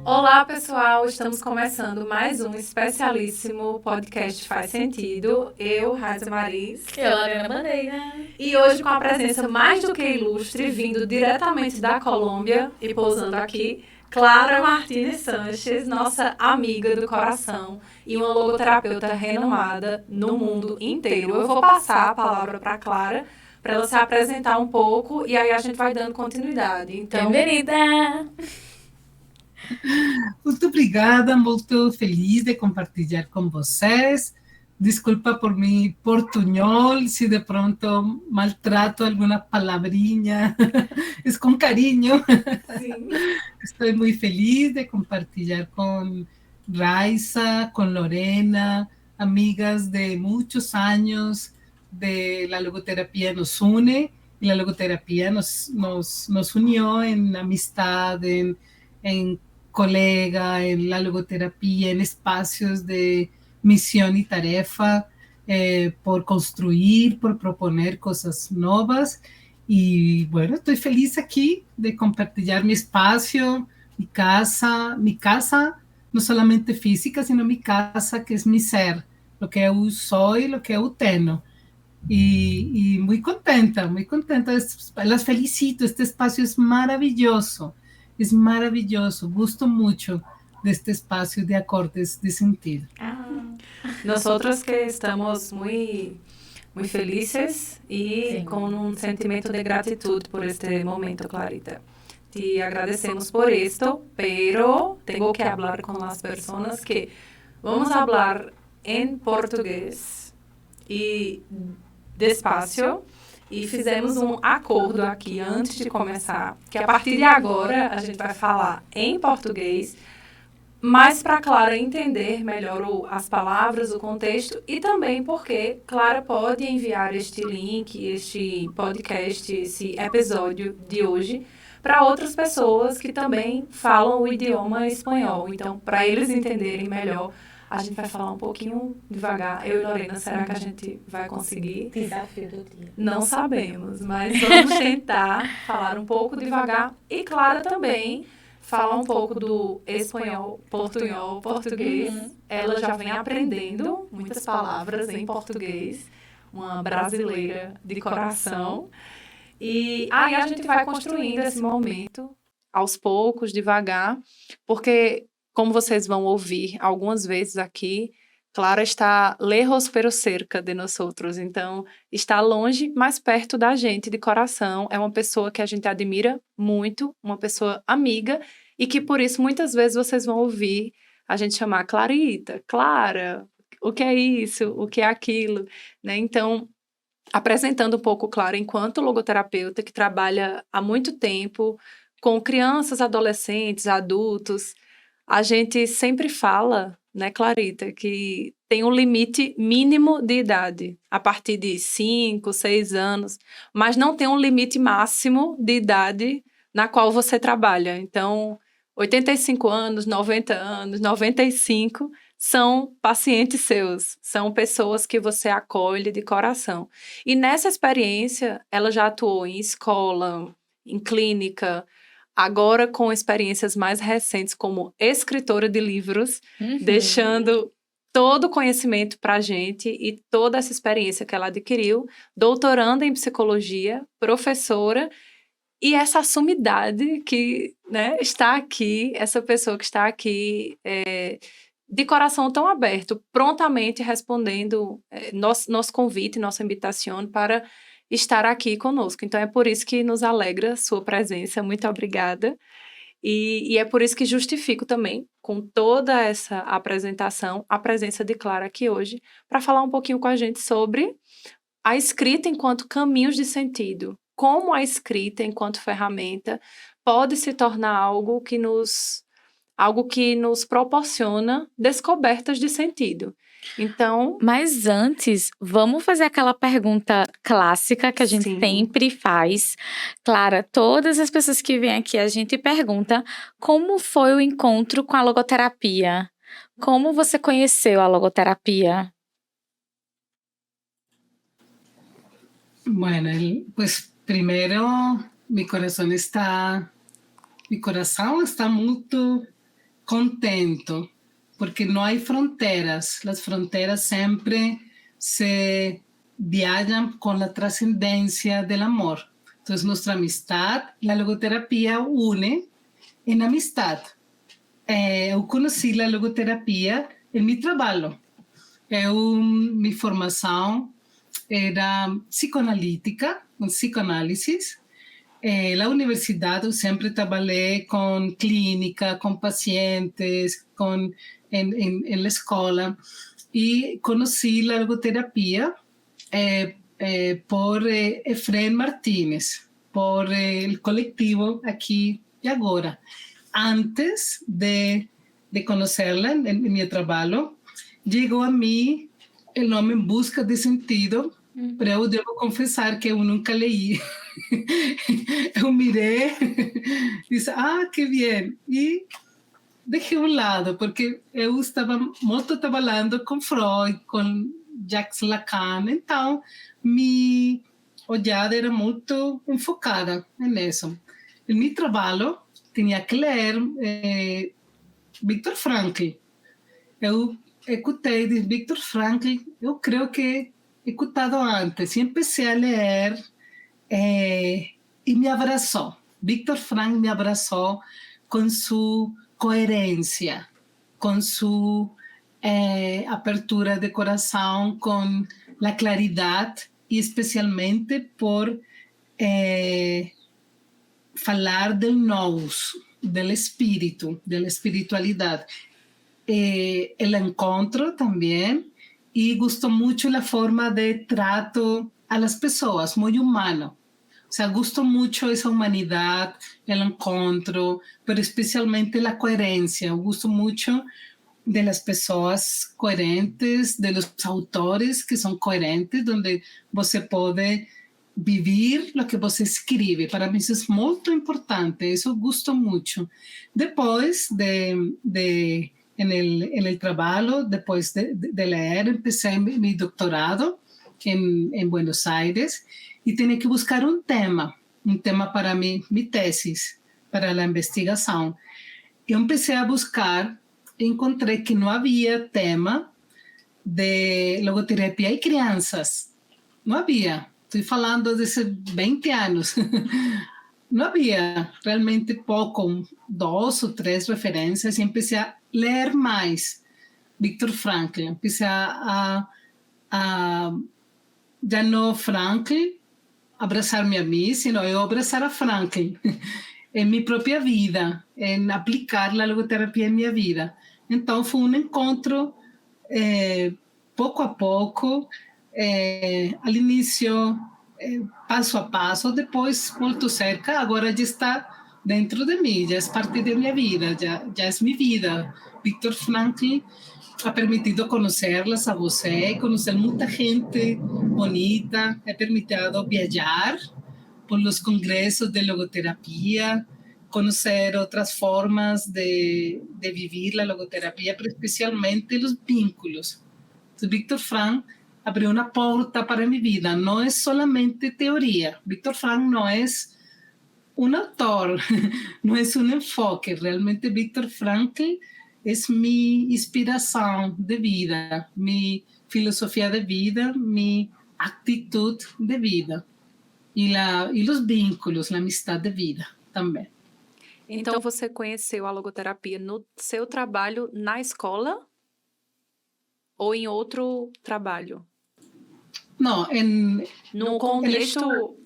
Olá, pessoal! Estamos começando mais um especialíssimo podcast Faz Sentido. Eu, Raíssa Maris. Eu, Lorena Bandeira. E hoje com a presença mais do que ilustre, vindo diretamente da Colômbia e pousando aqui, Clara Martínez Sanches, nossa amiga do coração e uma logoterapeuta renomada no mundo inteiro. Eu vou passar a palavra para a Clara, para ela se apresentar um pouco e aí a gente vai dando continuidade. Então, Bem-vinda! Muito obrigada, muito feliz de compartilhar com vocês. Desculpa por mi portuñol, se de pronto maltrato alguna palavrinha, es con cariño. sim. Estoy muy feliz de compartilhar con Raiza, con Lorena, amigas de muchos años de la logoterapia nos une, y la logoterapia nos unió en amistad, en colega, en la logoterapia, en espacios de misión y tarefa, por construir, por proponer cosas nuevas. Y bueno, estoy feliz aquí de compartir mi espacio, mi casa, no solamente física, sino mi casa, que es mi ser, lo que yo soy, lo que yo tengo. Y muy contenta, las felicito, este espacio es maravilloso, gusto mucho de este espacio de acordes de sentido. Nosotros que estamos muy felices y con un sentimiento de gratitud por este momento, Clarita. Te agradecemos por esto, pero tengo que hablar con las personas que vamos a hablar en portugués e despacio. E fizemos um acordo aqui antes de começar, que a partir de agora a gente vai falar em português, mas para Clara entender melhor as palavras, o contexto, e também porque Clara pode enviar este link, este podcast, esse episódio de hoje para outras pessoas que também falam o idioma espanhol. Então, para eles entenderem melhor, a gente vai falar um pouquinho devagar. Eu e Lorena, será que a gente vai conseguir? Desafio do dia. Não sabemos, mas vamos tentar falar um pouco devagar. E Clara também fala um pouco do espanhol, portunhol, português. Ela já vem aprendendo muitas palavras em português. Uma brasileira de coração. E aí a gente vai construindo esse momento aos poucos, devagar, porque, como vocês vão ouvir algumas vezes aqui, Clara está lejos pero cerca de nosotros, então está longe, mas perto da gente, de coração. É uma pessoa que a gente admira muito, uma pessoa amiga, e que por isso muitas vezes vocês vão ouvir a gente chamar Clarita, Clara, o que é isso, o que é aquilo, né? Então, apresentando um pouco Clara enquanto logoterapeuta que trabalha há muito tempo com crianças, adolescentes, adultos, a gente sempre fala, né, Clarita, que tem um limite mínimo de idade, a partir de 5, 6 anos, mas não tem um limite máximo de idade na qual você trabalha. Então, 85 anos, 90 anos, 95 são pacientes seus, são pessoas que você acolhe de coração. E nessa experiência, ela já atuou em escola, em clínica, agora com experiências mais recentes como escritora de livros, deixando todo o conhecimento para a gente e toda essa experiência que ela adquiriu, doutoranda em psicologia, professora, e essa sumidade que, né, está aqui, essa pessoa que está aqui de coração tão aberto, prontamente respondendo nosso convite, nossa invitação para estar aqui conosco. Então, é por isso que nos alegra sua presença. Muito obrigada. E é por isso que justifico também, com toda essa apresentação, a presença de Clara aqui hoje, para falar um pouquinho com a gente sobre a escrita enquanto caminhos de sentido. Como a escrita, enquanto ferramenta, pode se tornar algo que nos proporciona descobertas de sentido. Então, mas antes, vamos fazer aquela pergunta clássica que a gente Sim. sempre faz. Clara, todas as pessoas que vêm aqui, a gente pergunta como foi o encontro com a logoterapia? Como você conheceu a logoterapia? Bueno, pues primero mi corazón está, mi corazón está muy contento porque no hay fronteras. Las fronteras siempre se viajan con la trascendencia del amor. Entonces nuestra amistad, la logoterapia une en amistad. Eu conheci a logoterapia em meu trabalho. Minha formação era psicoanalítica, com psicoanálise. Na universidade eu sempre trabalhei com clínica, com pacientes, em escola. E conheci a logoterapia por Efraim Martínez, por o coletivo Aqui e Agora. Antes de conocerla en mi trabajo, llegó a mí el nombre En Busca de Sentido, pero yo debo confesar que yo nunca leí. Yo miré, dije, qué bien, y dejé a un lado, porque yo estaba mucho trabajando con Freud, con Jacques Lacan, entonces mi olhada era muy enfocada en eso. En mi trabajo, tinha que ler Viktor Frankl. Eu escutei de Viktor Frankl, eu creio que escutado antes, e comecei a ler e me abraçou. Viktor Frankl me abraçou com sua coerência, com sua apertura de coração, com a claridade e especialmente por falar del nous, del espíritu, de la espiritualidad. El encuentro también, y gustó mucho la forma de trato a las personas, muy humano. O sea, gustó mucho esa humanidad, el encuentro, pero especialmente la coherencia. Gustó mucho de las personas coherentes, de los autores que son coherentes, donde você pode vivir lo que você escribe. Para mí eso es muy importante, eso gusto mucho. Después en el trabajo, después de leer, empecé mi doctorado en Buenos Aires y tenía que buscar un tema para mi tesis, para la investigación. Yo empecé a buscar y encontré que no había tema de logoterapia y crianças. No había. Estoy falando de hace 20 años. No había realmente poco, 2 o 3 referencias y empecé a leer más Viktor Frankl. Empecé a ya no Frankl abrazarme a mí, sino yo abrazar a Frankl en mi propia vida, en aplicar la logoterapia en mi vida. Entonces fue un encuentro poco a poco, al inicio paso a paso, después muy cerca, ahora ya está dentro de mí, ya es parte de mi vida, ya es mi vida. Viktor Frankl ha permitido conocerlas a você, conocer mucha gente bonita, ha permitido viajar por los congresos de logoterapia, conocer otras formas de vivir la logoterapia, pero especialmente los vínculos. Entonces, Viktor Frankl abrió una puerta para mi vida. No es solamente teoría. Viktor Frankl no es un autor, no es un enfoque. Realmente Viktor Frankl es mi inspiración de vida, mi filosofía de vida, mi actitud de vida y los vínculos, la amistad de vida também. Então, você conheceu a logoterapia no seu trabalho na escola ou em outro trabalho? Não, no contexto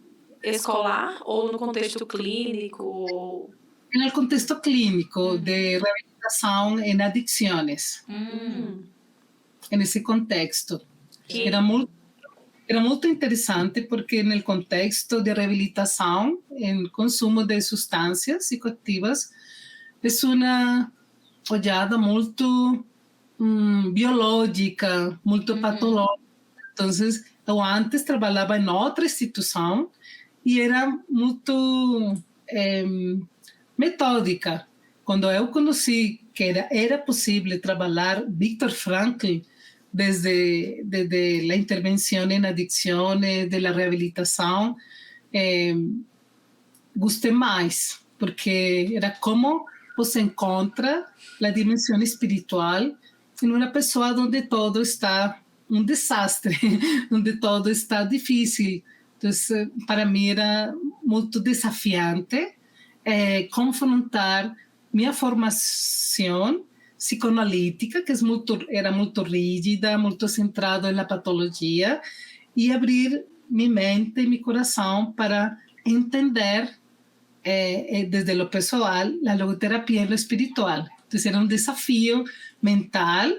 escolar ou no contexto clínico? No contexto clínico de rehabilitação em adicções. Nesse contexto. Era muito interessante porque no contexto de reabilitação em consumo de substâncias psicoativas é uma olhada muito biológica, muito patológica. Então, eu antes trabalhava em outra instituição e era muito metódica. Quando eu conheci que era possível trabalhar Viktor Frankl desde a intervenção em adicções, de la reabilitação, gostei mais, porque era como você encontra a dimensão espiritual em uma pessoa onde todo está um desastre, onde todo está difícil. Então, para mim era muito desafiante confrontar minha formação psicoanalítica, que era muito rígida, muito centrada na patologia, e abrir minha mente e meu coração para entender desde lo pessoal a logoterapia e lo espiritual. Então era um desafio mental.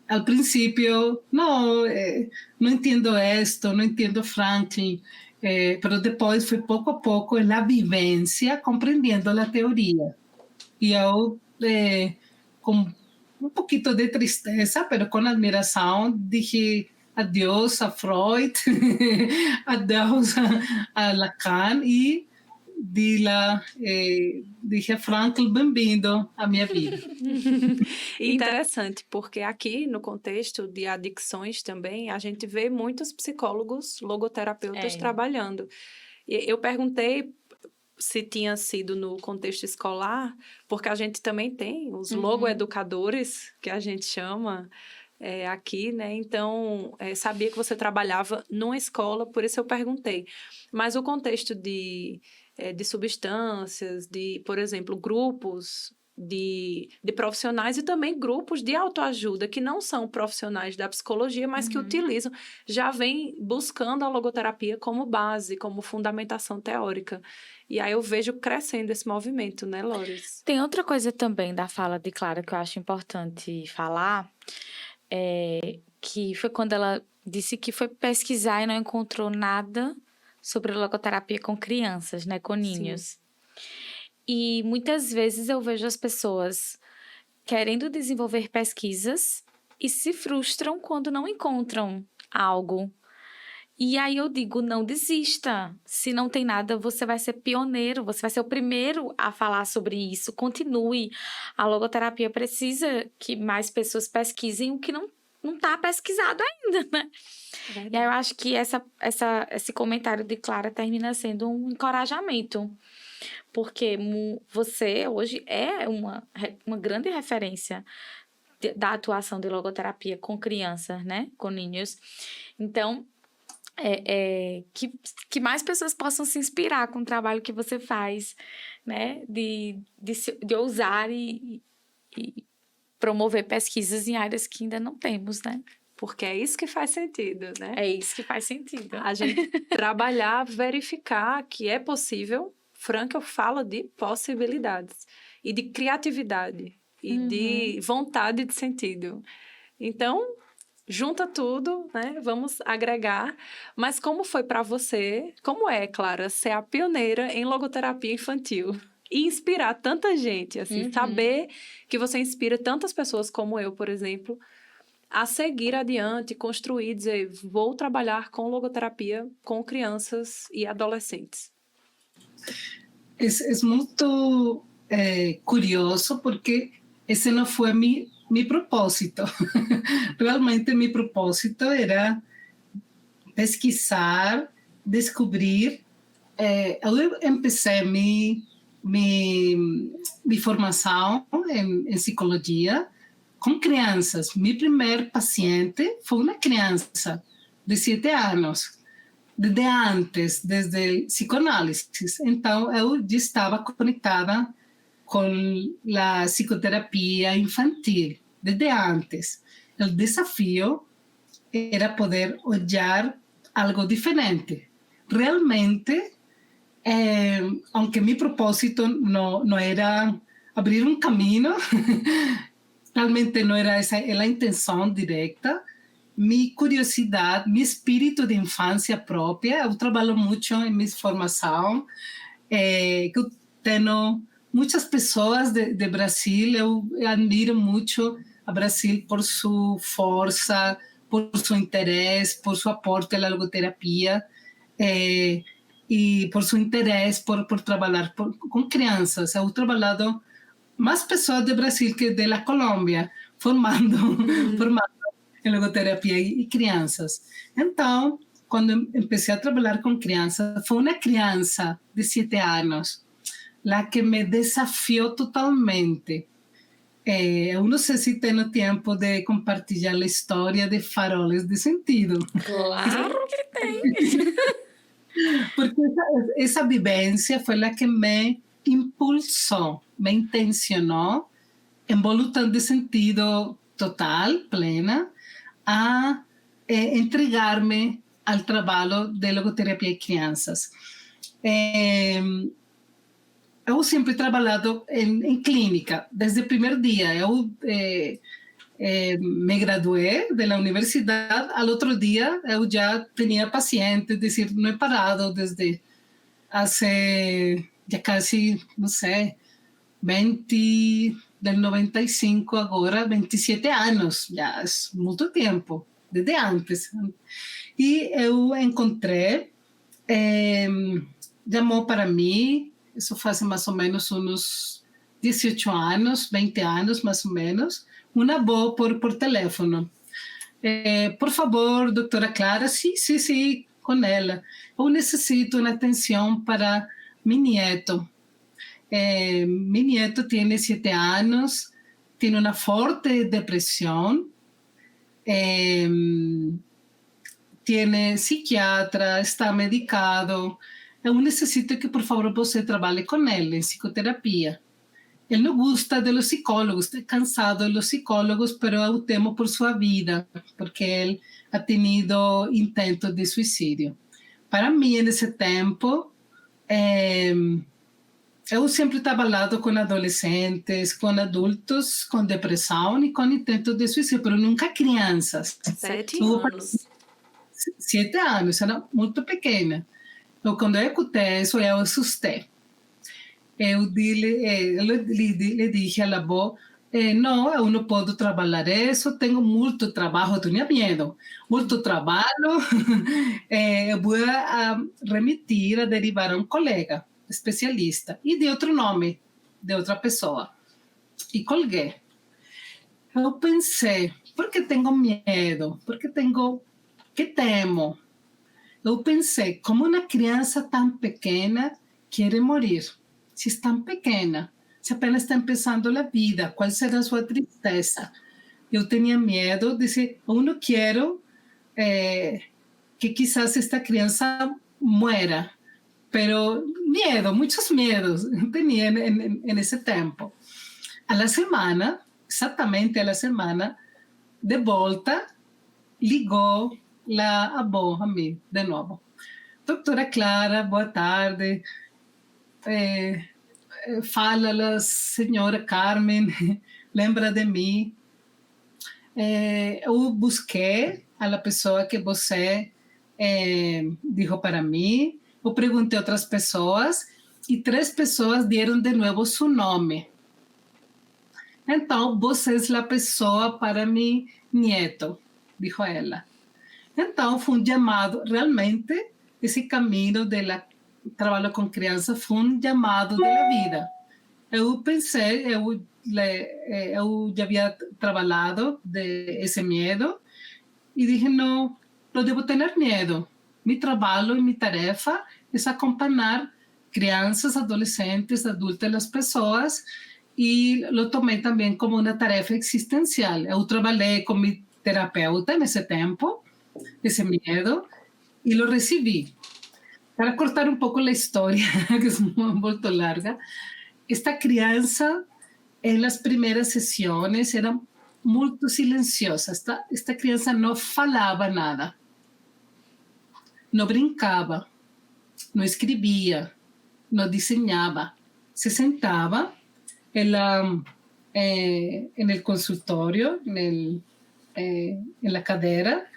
Al principio, no entiendo esto, no entiendo Franklin, pero después fue poco a poco en la vivencia, comprendiendo la teoría. Y yo, con un poquito de tristeza, pero con admiración, dije adiós a Freud, adiós a Lacan y dije a Frankl, bem-vindo à minha vida. Interessante, porque aqui no contexto de adicções também, a gente vê muitos psicólogos, logoterapeutas trabalhando. E eu perguntei se tinha sido no contexto escolar, porque a gente também tem os logoeducadores, que a gente chama aqui, né? Então, sabia que você trabalhava numa escola, por isso eu perguntei. Mas o contexto de substâncias, de, por exemplo, grupos de profissionais e também grupos de autoajuda que não são profissionais da psicologia, mas que utilizam, já vem buscando a logoterapia como base, como fundamentação teórica. E aí eu vejo crescendo esse movimento, né, Loris? Tem outra coisa também da fala de Clara que eu acho importante falar, que foi quando ela disse que foi pesquisar e não encontrou nada sobre logoterapia com crianças, né, com ninhos. Sim. E muitas vezes eu vejo as pessoas querendo desenvolver pesquisas e se frustram quando não encontram algo. E aí eu digo, não desista. Se não tem nada, você vai ser pioneiro, você vai ser o primeiro a falar sobre isso. Continue. A logoterapia precisa que mais pessoas pesquisem o que não está pesquisado ainda, né? E aí eu acho que esse comentário de Clara termina sendo um encorajamento. Porque você hoje é uma grande referência da atuação de logoterapia com crianças, né? Com ninhos. Então, que mais pessoas possam se inspirar com o trabalho que você faz, né? De ousar e promover pesquisas em áreas que ainda não temos, né? Porque é isso que faz sentido, né? É isso que faz sentido. A gente trabalhar, verificar que é possível. Frankl fala de possibilidades e de criatividade e de vontade de sentido. Então, junta tudo, né? Vamos agregar. Mas como foi para você, como é, Clara, ser a pioneira em logoterapia infantil? E inspirar tanta gente, assim, saber que você inspira tantas pessoas como eu, por exemplo, a seguir adiante, construir, dizer, vou trabalhar com logoterapia com crianças e adolescentes. É muito curioso porque esse não foi meu propósito. Realmente, meu propósito era pesquisar, descobrir. Eu empecé minha formação em psicologia com crianças. Meu primeiro paciente foi uma criança de 7 anos. Desde antes, desde psicoanálise. Então, eu já estava conectada com a psicoterapia infantil, desde antes. O desafio era poder olhar algo diferente. Realmente, aunque meu propósito não era abrir um caminho, realmente não era essa a intenção direta, minha curiosidade, meu espírito de infância própria. Eu trabalho muito em minha formação, que eu tenho muitas pessoas de Brasil, eu admiro muito a Brasil por sua força, por seu interesse, por seu aporte à logoterapia, e por seu interesse por trabalhar com crianças. Eu trabalhado mais pessoas do Brasil que da Colômbia, formando em logoterapia e crianças. Então, cuando empecé a trabajar con crianças, fue una crianza de 7 años la que me desafió totalmente. Eu não sei se tenho tempo de compartilhar a história de Faroles de Sentido. Claro que tem. Porque essa vivência foi a que me impulsou, me intencionou, em voluntad de sentido total, plena, a entregar-me ao trabalho de logoterapia e crianças. Eu sempre trabalhado em clínica, desde o primeiro dia. Eu me graduei da universidade, ao outro dia eu já tinha pacientes, es decir, não he parado desde já quase, não sei, 20, del 95 agora, 27 anos, já é muito tempo, desde antes. E eu encontrei, chamou para mim, isso faz mais ou menos uns 18 anos, 20 anos mais ou menos, uma voz por teléfono. Por favor, doutora Clara, sim, com ela. Eu necessito uma atenção para mi nieto. Mi nieto tem 7 anos, tem uma forte depressão, tem psiquiatra, está medicado. Eu necessito que, por favor, você trabalhe com ele em psicoterapia. Ele não gosta de los psicólogos, está cansado de los psicólogos, mas eu temo por sua vida, porque ele ha tenido intentos de suicídio. Para mim, nesse tempo, eu sempre trabalhado com adolescentes, com adultos, com depressão e com intentos de suicídio, mas nunca crianças. 7 anos. 7 anos, era muito pequena. Então, quando eu escutei isso, eu assustei. Eu lhe dije à avó, não, eu não posso trabalhar isso, tenho muito trabalho, eu tinha medo, muito trabalho, eu vou remitir, a derivar a um colega especialista, e de outro nome, de outra pessoa. E colguei. Eu pensei, por que tenho medo? Por que temo? Eu pensei, como uma criança tão pequena quer morrer? Se é tão pequena, se apenas está começando a vida, qual será a sua tristeza? Eu tinha medo de dizer, eu não quero que quizás esta criança muera, pero medo, muitos medos eu tinha nesse tempo. A la semana, exatamente a la semana, de volta, ligou a avó a mim, de novo. Doutora Clara, boa tarde. Fala a senhora Carmen, lembra de mim. Eu busquei a pessoa que você disse para mim. Eu perguntei a outras pessoas e 3 pessoas deram de novo seu nome. Então, você é a pessoa para mi nieto, dijo ela. Então, foi chamado, realmente, esse caminho de trabalho com crianças foi chamado da vida. Eu pensei, eu já havia trabalhado de esse medo e disse, não devo ter medo. Mi trabalho e minha tarefa é acompanhar crianças, adolescentes, adultos, as pessoas, e lo tomei também como uma tarefa existencial. Eu trabalhei com mi terapeuta nesse tempo, esse medo, e lo recebi. Para cortar um pouco a história, que é muito larga, esta criança, em las primeiras sessões, era muito silenciosa. Esta criança não falava nada, não brincava, não escrevia, não desenhava. Se sentava en el consultório, en la cadeira,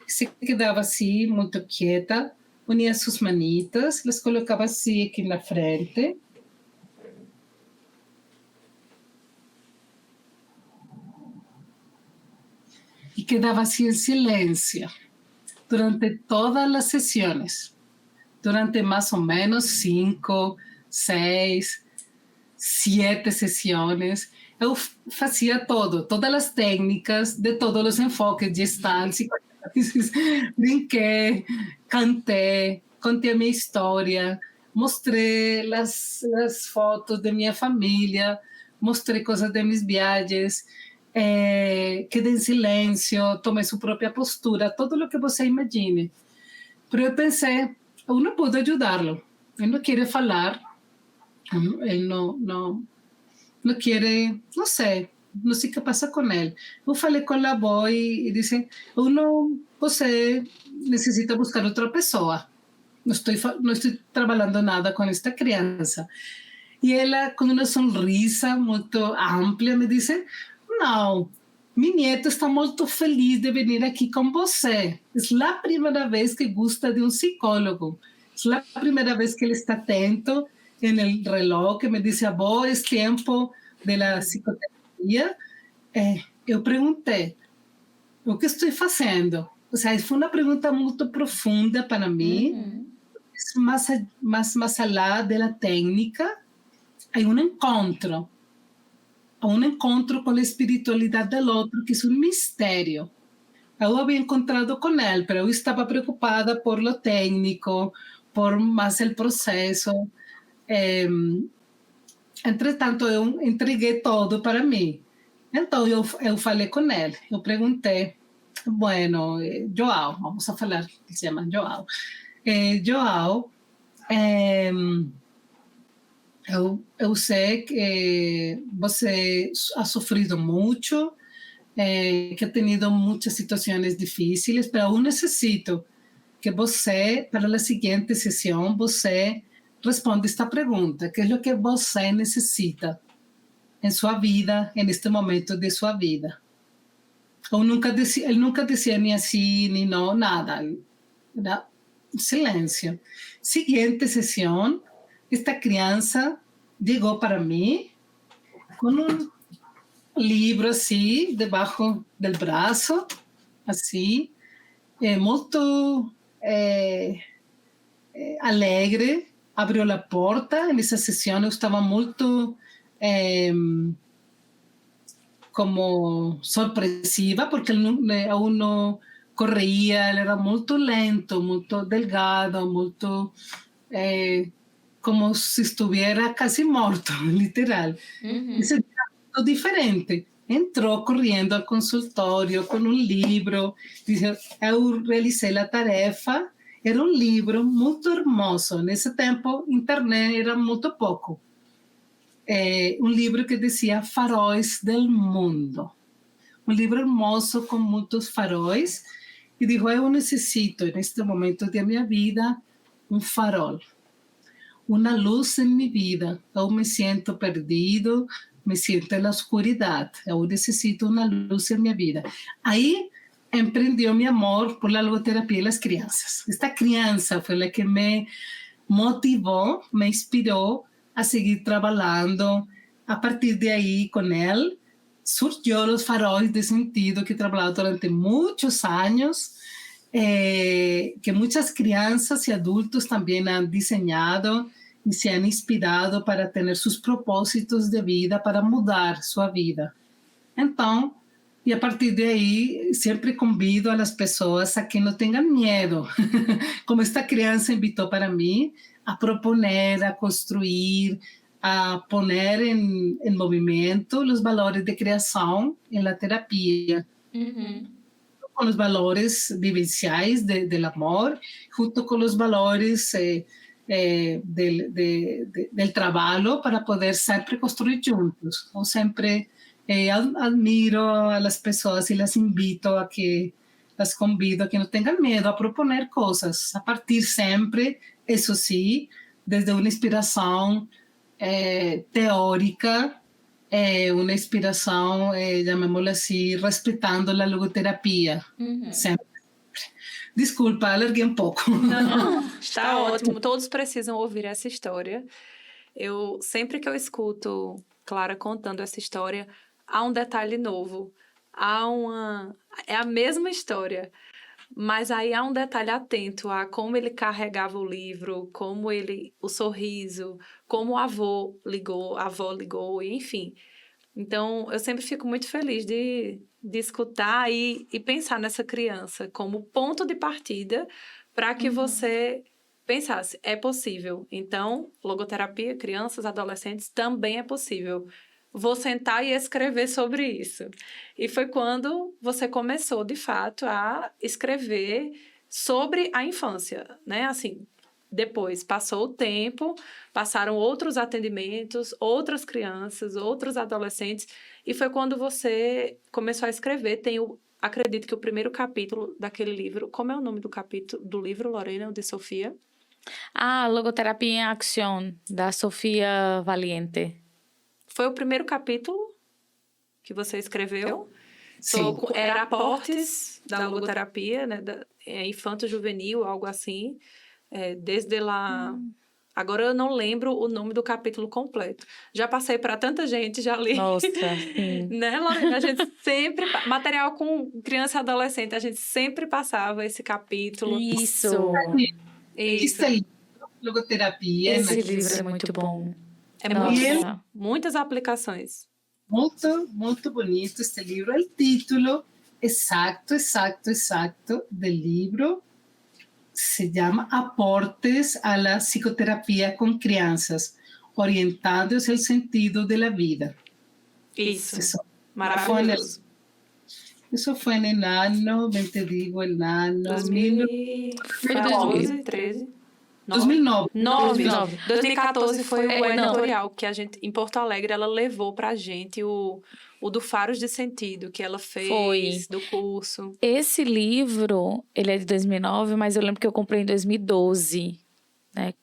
se quedava assim, muito quieta, unia suas manitas, las colocava assim aqui na frente. E quedava assim em silêncio durante todas as sessões, durante mais ou menos 5, 6, 7 sessões. Eu fazia todas as técnicas de todos os enfoques, Gestalt, Brinqué, canté, contei a minha história, mostrei as fotos de minha família, mostrei coisas de mis viagens, quedei em silêncio, tomei sua própria postura, tudo o que você imagine. Mas eu pensei, eu não pude ajudá-lo. Ele não quer falar, ele não quer, não sei o que passa com ele. Eu falei com a avó e disse, você necessita buscar outra pessoa. Não estou trabalhando nada com esta criança. E ela, com uma sonrisa muito ampla, me disse, não, meu neto está muito feliz de vir aqui com você. É a primeira vez que gosta de um psicólogo. É a primeira vez que ele está atento no reloj, que me disse, avó, é tempo da psicoterapia. Eu perguntei, o que estou fazendo? Ou seja, foi uma pergunta muito profunda para mim, mais além da técnica, há um encontro com a espiritualidade do outro, que é um mistério. Eu havia encontrado com ele, mas eu estava preocupada por lo técnico, por mais o processo. Entretanto, eu entreguei todo para mim. Então, eu falei com ele, eu perguntei, bueno, Joao, vamos a falar, ele se chama Joao. Joao, eu sei que você ha sofrido muito, que ha tenido muitas situações difíceis, mas eu necessito que você, para a seguinte sessão, você responda esta pergunta: que é o que você necessita em sua vida, neste momento de sua vida? Ele nunca dizia nem assim, nem não, nada. Era silêncio. Siguiente sessão, esta criança chegou para mim com um livro assim, debaixo do braço, assim, muito alegre, abriu a porta. Nessa sessão eu estava muito como sorpresiva, porque ele aún não corria, ele era muito lento, muito delgado, muito como se estivesse quase morto, literal. Isso é muito diferente. Entrou correndo ao consultório com um livro, disse, eu realizei a tarefa, era um livro muito hermoso. Nesse tempo, internet era muito pouco. Um livro que dizia Faróis del Mundo. Um livro hermoso com muitos faróis. E dijo, eu necessito, neste momento da minha vida, um farol. Uma luz em minha vida. Eu me sinto perdido, me sinto na escuridão. Eu necessito uma luz em minha vida. Aí empreendeu meu amor por la logoterapia das crianças. Esta criança foi a que me motivou, me inspirou a seguir trabalhando. A partir de aí, com ele, surgiu os faróis de sentido que trabalhava durante muitos anos, que muitas crianças e adultos também han desenhado e se han inspirado para ter seus propósitos de vida, para mudar sua vida. Então, e a partir de aí, sempre convido as pessoas a que não tenham medo, como esta criança invitou para mim, a proponer, a construir, a poner em movimento os valores de criação em la terapia. Com os valores vivenciais do amor, junto com os valores del trabalho, para poder sempre construir juntos. Eu sempre admiro as pessoas e las invito a que, las convido a que não tenham medo a proponer coisas, a partir sempre, isso sim, desde uma inspiração teórica, uma inspiração, llamémoslo assim, respeitando a logoterapia. Sempre. Desculpa, alarguei um pouco. Não, está ótimo. Todos precisam ouvir essa história. Sempre que eu escuto Clara contando essa história, há um detalhe novo. É a mesma história, mas aí há um detalhe atento a como ele carregava o livro, o sorriso, como a avó ligou, enfim. Então, eu sempre fico muito feliz de escutar e pensar nessa criança como ponto de partida para que você pensasse, é possível. Então, logoterapia, crianças, adolescentes, também é possível. Vou sentar e escrever sobre isso. E foi quando você começou, de fato, a escrever sobre a infância, né? Assim, depois passou o tempo, passaram outros atendimentos, outras crianças, outros adolescentes, e foi quando você começou a escrever. Acredito que o primeiro capítulo daquele livro, como é o nome do capítulo do livro, Lorena, de Sofia? Logoterapia em Ação, da Sofia Valiente. Foi o primeiro capítulo que você escreveu? Sí. Era aportes da logoterapia, né? Infanto-juvenil, algo assim. Desde lá... Agora eu não lembro o nome do capítulo completo. Já passei para tanta gente, já li. Nossa, sim. Né, Lorena? A gente sempre... Material com criança e adolescente, a gente sempre passava esse capítulo. Isso. Este livro, Logoterapia, Esse livro é muito bom. É Nossa. muitas aplicações. muito bonito este libro. El título exacto del libro se llama Aportes a la psicoterapia con crianças, orientados al sentido de la vida. Isso. Maravilhoso. Eso fue en el año, te digo el año... 2014, 13... 2009. 2014 foi o editorial que a gente, em Porto Alegre, ela levou pra gente o do Faros de Sentido, que ela fez do curso. Esse livro, ele é de 2009, mas eu lembro que eu comprei em 2012. Né?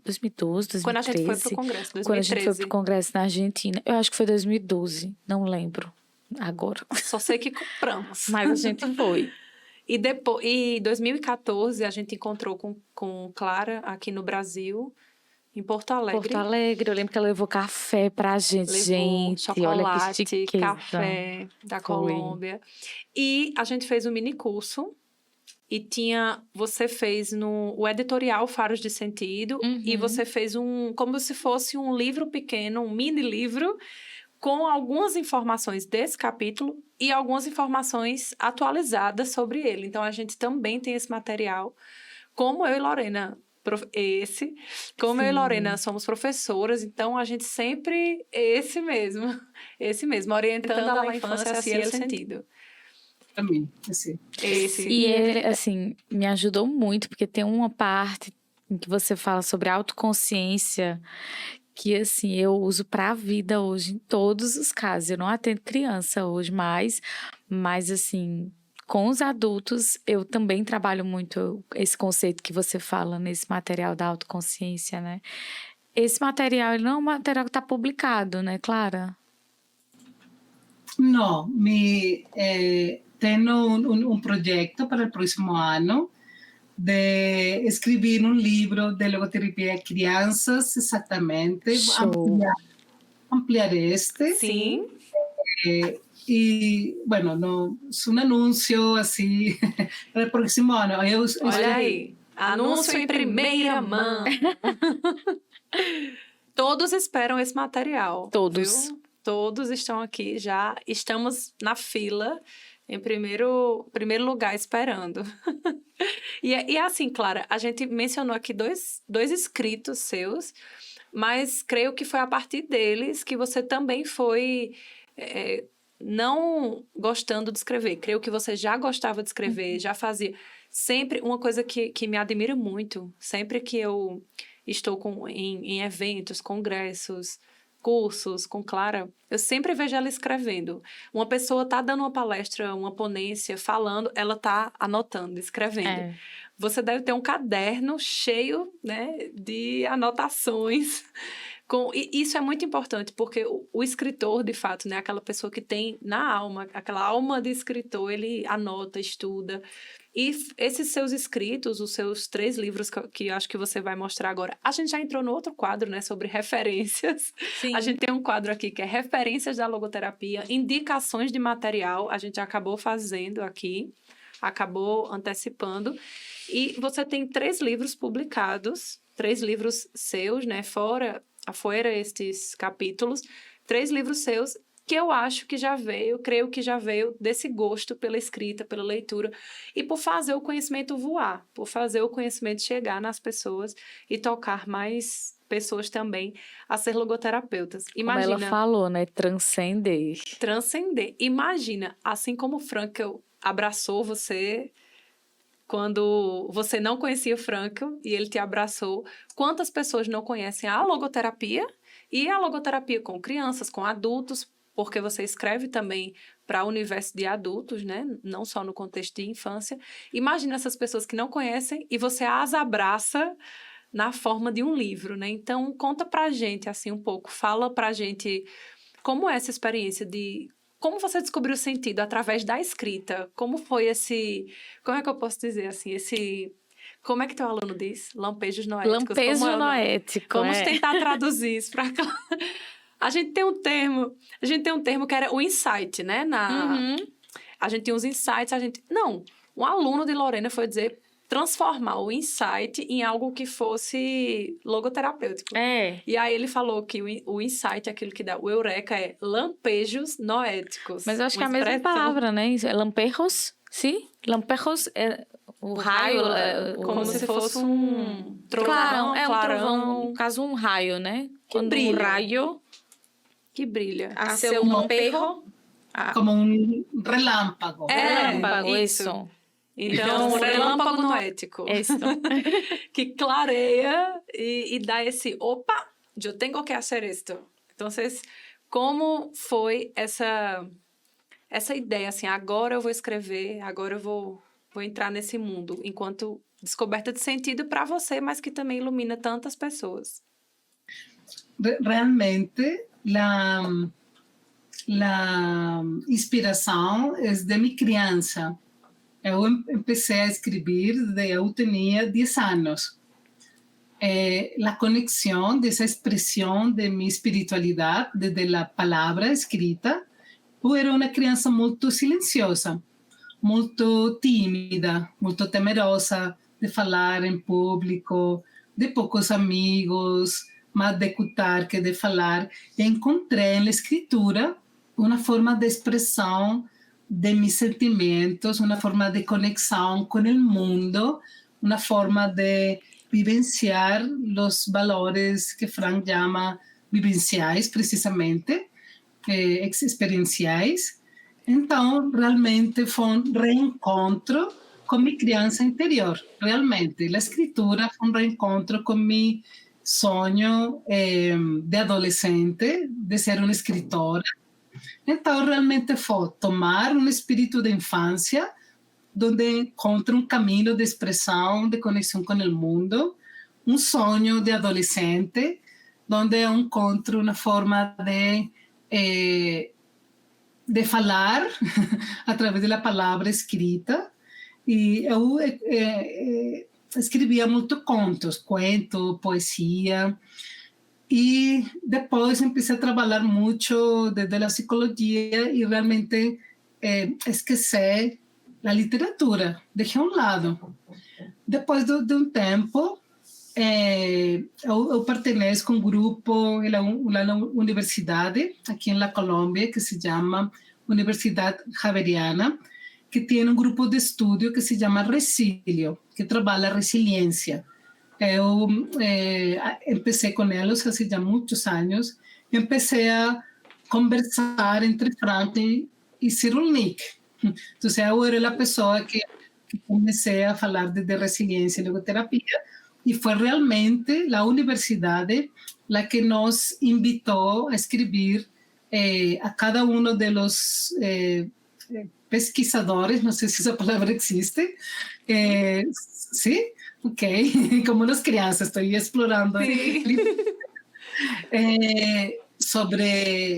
2012, 2013. Quando a gente foi pro congresso, 2013. Quando a gente foi pro congresso na Argentina. Eu acho que foi 2012, não lembro agora. Só sei que compramos. Mas a gente foi. E depois, em 2014, a gente encontrou com Clara aqui no Brasil, em Porto Alegre. Eu lembro que ela levou café pra gente. Levou chocolate, olha que chiqueza. café da Colômbia. E a gente fez um mini curso. E você fez o editorial Faros de Sentido. E você fez como se fosse um livro pequeno, um mini livro, com algumas informações desse capítulo e algumas informações atualizadas sobre ele. Então, a gente também tem esse material. Como eu e Lorena, eu e Lorena somos professoras, então a gente sempre, esse mesmo, orientando a infância a ser sentido. Também, assim. E ele, assim, me ajudou muito, porque tem uma parte em que você fala sobre autoconsciência, que, assim, eu uso para a vida hoje, em todos os casos. Eu não atendo criança hoje mais, mas, assim, com os adultos, eu também trabalho muito esse conceito que você fala nesse material da autoconsciência, né? Esse material, ele não é um material que está publicado, né, Clara? Não, tenho um projeto para o próximo ano de escribir um livro de logoterapia a crianças, exatamente. Ampliar este. Sim. E, bueno, no, es un anuncio así para el próximo ano. Olha aí, anúncio em primeira mão. Todos esperam esse material. Todos. Viu? Todos estão aqui já. Estamos na fila, em primeiro lugar, esperando. E assim, Clara, a gente mencionou aqui dois escritos seus, mas creio que foi a partir deles que você também foi... não gostando de escrever. Creio que você já gostava de escrever, já fazia. Sempre, uma coisa que me admira muito, sempre que eu estou em eventos, congressos, cursos com Clara, eu sempre vejo ela escrevendo. Uma pessoa está dando uma palestra, uma ponência, falando, ela está anotando, escrevendo. Você deve ter um caderno cheio, né, de anotações. E isso é muito importante, porque o escritor, de fato, né, aquela pessoa que tem na alma, aquela alma de escritor, ele anota, estuda. E esses seus escritos, os seus 3 livros que eu acho que você vai mostrar agora, a gente já entrou no outro quadro, né, sobre referências. Sim. A gente tem um quadro aqui que é referências da logoterapia, indicações de material, a gente acabou fazendo aqui, acabou antecipando. E você tem 3 livros publicados, 3 livros seus, né, fora estes capítulos, 3 livros seus, que eu acho que já veio, creio que já veio desse gosto pela escrita, pela leitura e por fazer o conhecimento voar, por fazer o conhecimento chegar nas pessoas e tocar mais pessoas também a ser logoterapeutas. Imagina, como ela falou, né? Transcender. Transcender. Imagina, assim como o Frankl abraçou você quando você não conhecia o Frankl e ele te abraçou, quantas pessoas não conhecem a logoterapia e a logoterapia com crianças, com adultos, porque você escreve também para o universo de adultos, né? Não só no contexto de infância. Imagina essas pessoas que não conhecem e você as abraça na forma de um livro, né? Então, conta pra gente, assim, um pouco. Fala pra gente como é essa experiência de... Como você descobriu o sentido através da escrita? Como foi esse... Como é que eu posso dizer, assim, esse... Como é que teu aluno diz? Lampejos noéticos. Lampejo noético, Vamos tentar traduzir isso para cá. A gente tem um termo que era o insight, né? A gente tinha uns insights, Não, um aluno de Lorena foi dizer transformar o insight em algo que fosse logoterapêutico. E aí ele falou que o insight, aquilo que dá o eureka, é lampejos noéticos. Mas eu acho que é a mesma palavra, né? Lampejos, sim? Lampejos é o raio... como se fosse um trovão, um trovão, no caso um raio, né? Quando brilha. Um raio... Que brilha. A ser um lampejo... Como um relâmpago. Relâmpago, isso. Então, relâmpago noético. Isso. Que clareia e dá esse, opa, eu tenho que fazer isto. Então, como foi essa ideia, assim, agora eu vou escrever, agora eu vou entrar nesse mundo, enquanto descoberta de sentido para você, mas que também ilumina tantas pessoas. Realmente, la inspiração é de minha criança. Eu empecé a escribir desde eu tinha 10 anos. La conexión de esa expresión de mi espiritualidad desde la palabra escrita. Eu era uma criança muito silenciosa, muito tímida, muito temerosa de falar em público, de poucos amigos, mais de escutar que de falar. E encontrei na escritura uma forma de expressão de mis sentimientos, una forma de conexión con el mundo, una forma de vivenciar los valores que Frank llama vivenciais, precisamente, experienciais. Então, realmente foi um reencontro com minha criança interior, realmente. A escritura foi um reencontro com meu sonho de adolescente, de ser uma escritora. Então, realmente foi tomar um espírito de infância, onde encontro um caminho de expressão, de conexão com o mundo, um sonho de adolescente, onde eu encontro uma forma de falar através da palavra escrita. E eu escrevia muito contos, poesia. E depois comecei a trabalhar muito desde a psicologia e realmente esqueci a literatura, deixei a um lado. Depois de um tempo, eu pertenço a um grupo lá na universidade, aqui na Colômbia, que se chama Universidade Javeriana, que tem um grupo de estudo que se chama Resilio, que trabalha a resiliência. Eu empecé com eles há já muitos anos. Empecé a conversar entre Frank e Cyrulnik. Então, eu era a pessoa que comecei a falar de resiliência e logoterapia, e foi realmente a universidade a que nos invitou a escrever a cada um dos pesquisadores, não sei se essa palavra existe, sim? Ok, como nas crianças, estou explorando sobre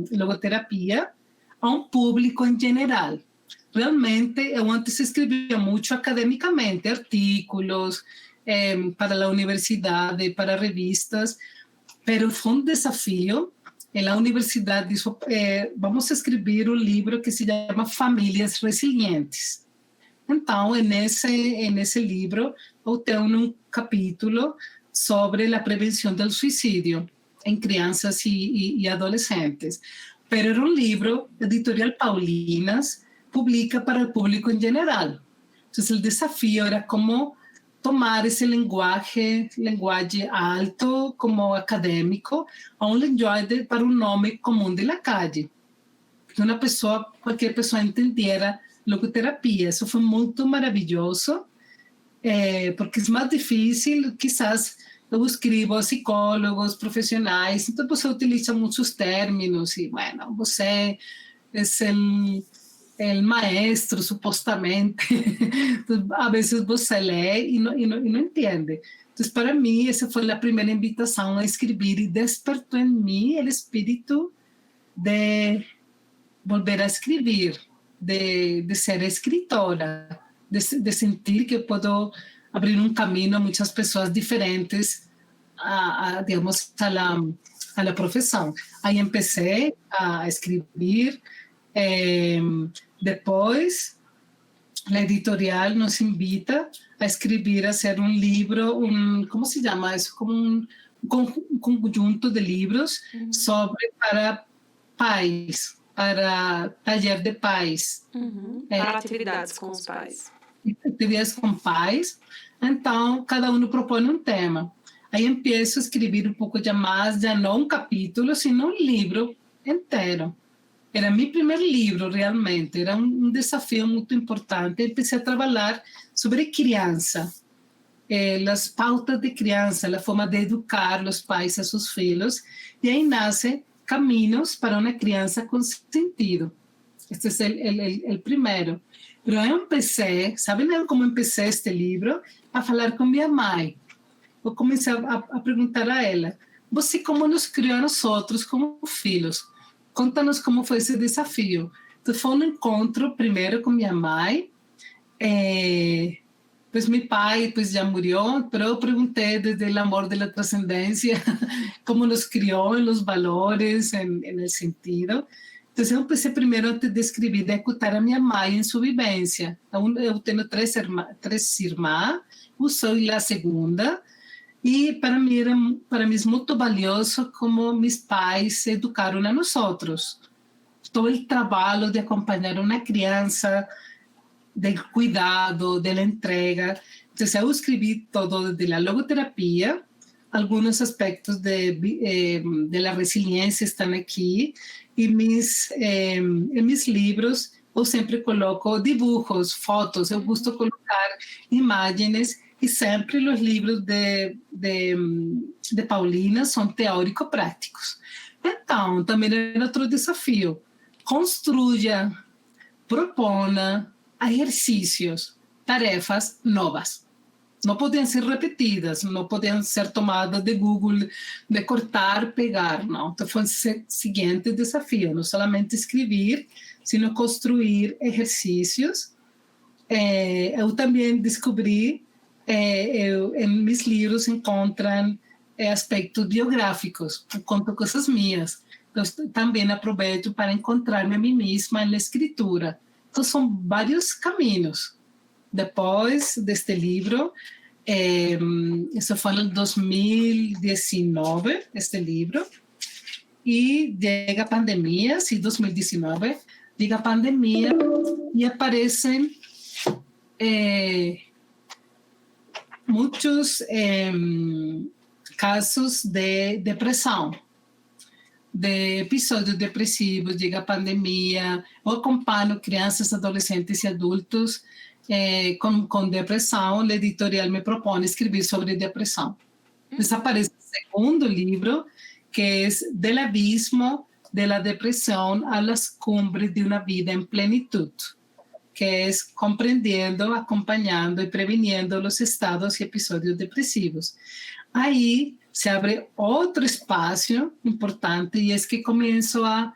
logoterapia a um público em geral. Realmente, eu antes escrevia muito academicamente, artículos para a universidade, para revistas, mas foi um desafio. A universidade disse, vamos escrever um livro que se chama Famílias Resilientes. Então, nesse livro, eu tenho um capítulo sobre a prevenção do suicídio. en crianças y adolescentes. Pero era un libro, Editorial Paulinas, publica para el público en general. Entonces el desafío era cómo tomar ese lenguaje alto, como académico, a un lenguaje para un nombre común de la calle. Que una pessoa, qualquer pessoa entendiera logoterapia. Isso foi muito maravilhoso, porque é mais difícil, quizás eu escrevo a psicólogos, profissionais, então você utiliza muitos términos, e, bueno, você é o maestro, supostamente. Então, a vezes você lê e não entende. Então, para mim, essa foi a primeira invitação a escrever e despertou em mim o espírito de volver a escrever, de ser escritora, de sentir que puedo abrir un camino a muchas personas diferentes digamos, a la profesión. Ahí empecé a escribir. Después, la editorial nos invita a escribir, a hacer un libro, ¿cómo se llama eso? Como un conjunto de libros para pais, para taller de pais. Para atividades com os pais. Atividades com pais. Então, cada um propõe um tema. Aí empiezo a escrever um pouco mais, já não um capítulo, sino um livro inteiro. Era meu primeiro livro, realmente. Era um desafio muito importante. Empecé a trabalhar sobre criança, as pautas de criança, a forma de educar os pais a seus filhos. E aí nasce Caminos para una crianza con sentido. Este es el primero. Pero yo empecé, ¿saben cómo empecé este libro? A hablar con mi mamá. Eu comecei a perguntar a ela: você como nos criou a nós como filhos? Conta-nos como foi esse desafio. Então foi um encontro primeiro com minha mãe. Pues mi pai pues ya murió, pero yo pregunté desde el amor de la trascendencia cómo nos crió en los valores, en el sentido. Entonces yo empecé primero, antes de escribir, de escuchar a mi mamá en su vivencia. Yo tengo tres irmãs, yo soy la segunda, y para mí es muy valioso como mis pais educaron a nosotros. Todo el trabajo de acompañar a una crianza, del cuidado, de la entrega. Entonces, yo escribí todo de la logoterapia, algunos aspectos de la resiliencia están aquí, y en mis libros yo siempre coloco dibujos, fotos, yo gusto colocar imágenes, y siempre los libros de Paulina son teórico-prácticos. Entonces, también era otro desafío. Construya, propona ejercicios, tarefas novas. No podían ser repetidas, no podían ser tomadas de Google, de cortar, pegar, no. Entonces fue el siguiente desafío, no solamente escribir, sino construir ejercicios. Yo también descubrí, en mis libros se encuentran aspectos biográficos, conto cosas mías. Entonces también aprovecho para encontrarme a mí misma en la escritura. Então, são vários caminhos. Depois deste livro, isso foi em 2019, este livro, e chega a pandemia, sim, 2019, chega a pandemia e aparecem muitos casos de depressão, de episódios depressivos, chega a pandemia. Eu acompanho crianças, adolescentes e adultos com depressão. A editorial me propõe escrever sobre depressão. Desaparece o segundo livro, que é Del abismo de la depressão a las cumbres de uma vida em plenitude, que é compreendendo, acompanhando e prevenindo os estados e episódios depressivos. Aí se abre outro espaço importante, e é que começo a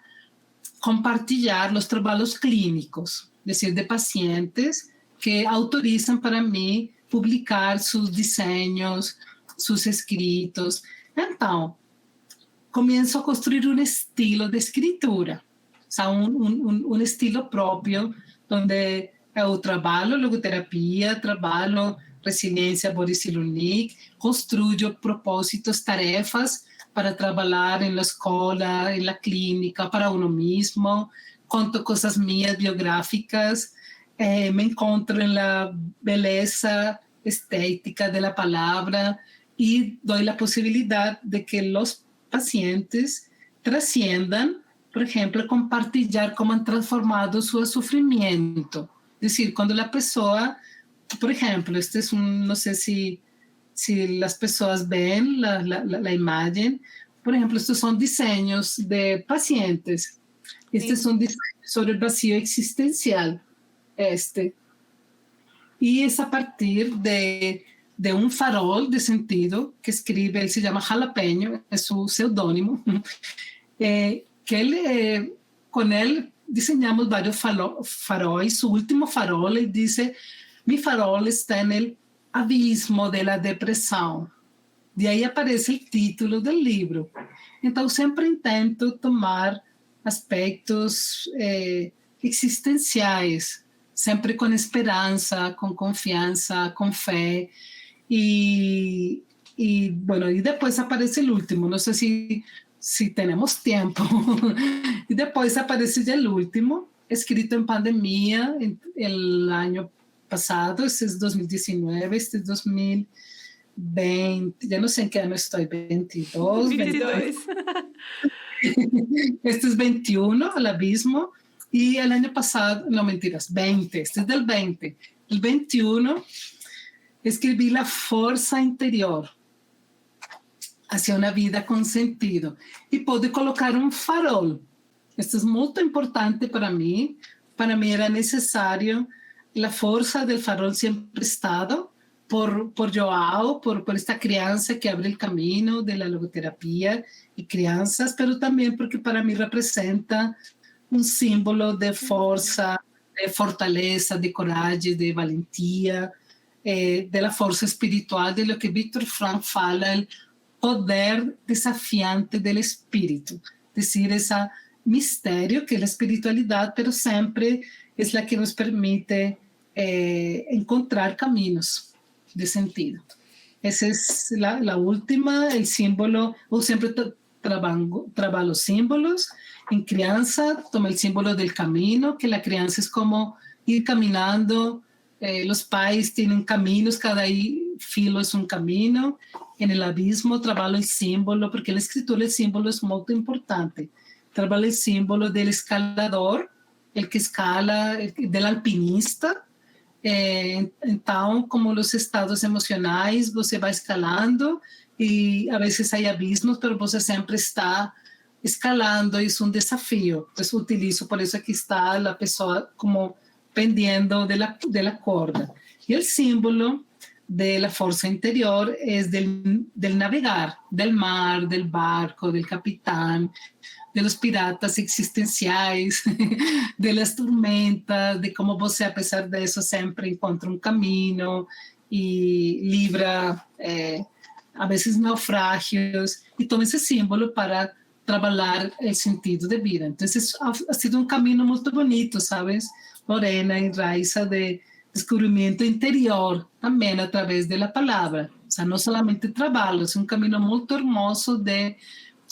compartilhar os trabalhos clínicos, é decir, de pacientes que autorizam para mim publicar seus desenhos, seus escritos. Então, começo a construir um estilo de escritura, um estilo próprio, onde eu trabalho logoterapia, trabalho resiliência Boris Cyrulnik, construyo propósitos, tarefas para trabalhar na escola, na clínica, para uno mesmo. Conto coisas minhas biográficas, me encontro na beleza estética da palavra e dou a possibilidade de que os pacientes trasciendam, por exemplo, compartilhar como han transformado seu sofrimento. Es decir, quando a pessoa, por exemplo, este es não sei se as pessoas veem a imagem, por exemplo, estes são desenhos de pacientes. Estes são desenhos sobre o vazio existencial. E é a partir de um farol de sentido que escreve, ele se chama Jalapeño, é seu pseudônimo, que ele, com ele desenhamos vários faróis. O último farol, ele diz: mi farol está no abismo da depressão. De aí aparece o título do livro. Então, sempre intento tomar aspectos existenciais, sempre com esperança, com confiança, com fé. E depois aparece o último. Não sei se temos tempo. E depois aparece o último, escrito em pandemia, o ano passado, este é 2019, este é 2020, já não sei em que ano estou, 22, 22. Este é 21, o abismo, e o ano passado, não mentiras, 20, este é del 20. El 21 escrevi a força interior hacia uma vida com sentido, e pude colocar um farol. Isso é muito importante para mim. Para mim era necessário a força do farol sempre estado por João, por esta criança que abre o caminho da logoterapia e crianças, mas também porque para mim representa um símbolo de força, de fortaleza, de coragem, de valentia, da força espiritual, de lo que Viktor Frankl fala, o poder desafiante do espírito, es decir, esse mistério que é a espiritualidade, mas sempre é a que nos permite encontrar caminhos de sentido. Essa é a última, o símbolo. Eu sempre trabalho símbolos. Em criança, tomo o símbolo do caminho, que a criança é como ir caminhando. Os pais têm caminhos, cada filo é um caminho. No abismo, trabalho o símbolo, porque na escritura o símbolo é muito importante. Trabalho o símbolo do escalador, o que escala, do alpinista. Então, como os estados emocionais, você vai escalando e a vezes há abismos, mas você sempre está escalando, isso é um desafio. Então, utilizo, por isso aqui está a pessoa como pendiendo da corda. E o símbolo da força interior é del navegar, del mar, del barco, del capitão, de los piratas existenciais, de las tormentas, de como você, apesar disso, sempre encontra um caminho e livra, a vezes, naufrágios, e toma esse símbolo para trabalhar o sentido de vida. Então, ha sido um caminho muito bonito, sabes, Lorena e Raíssa, de descobrimento interior, também através da palavra. O sea, não somente trabalho, é um caminho muito hermoso de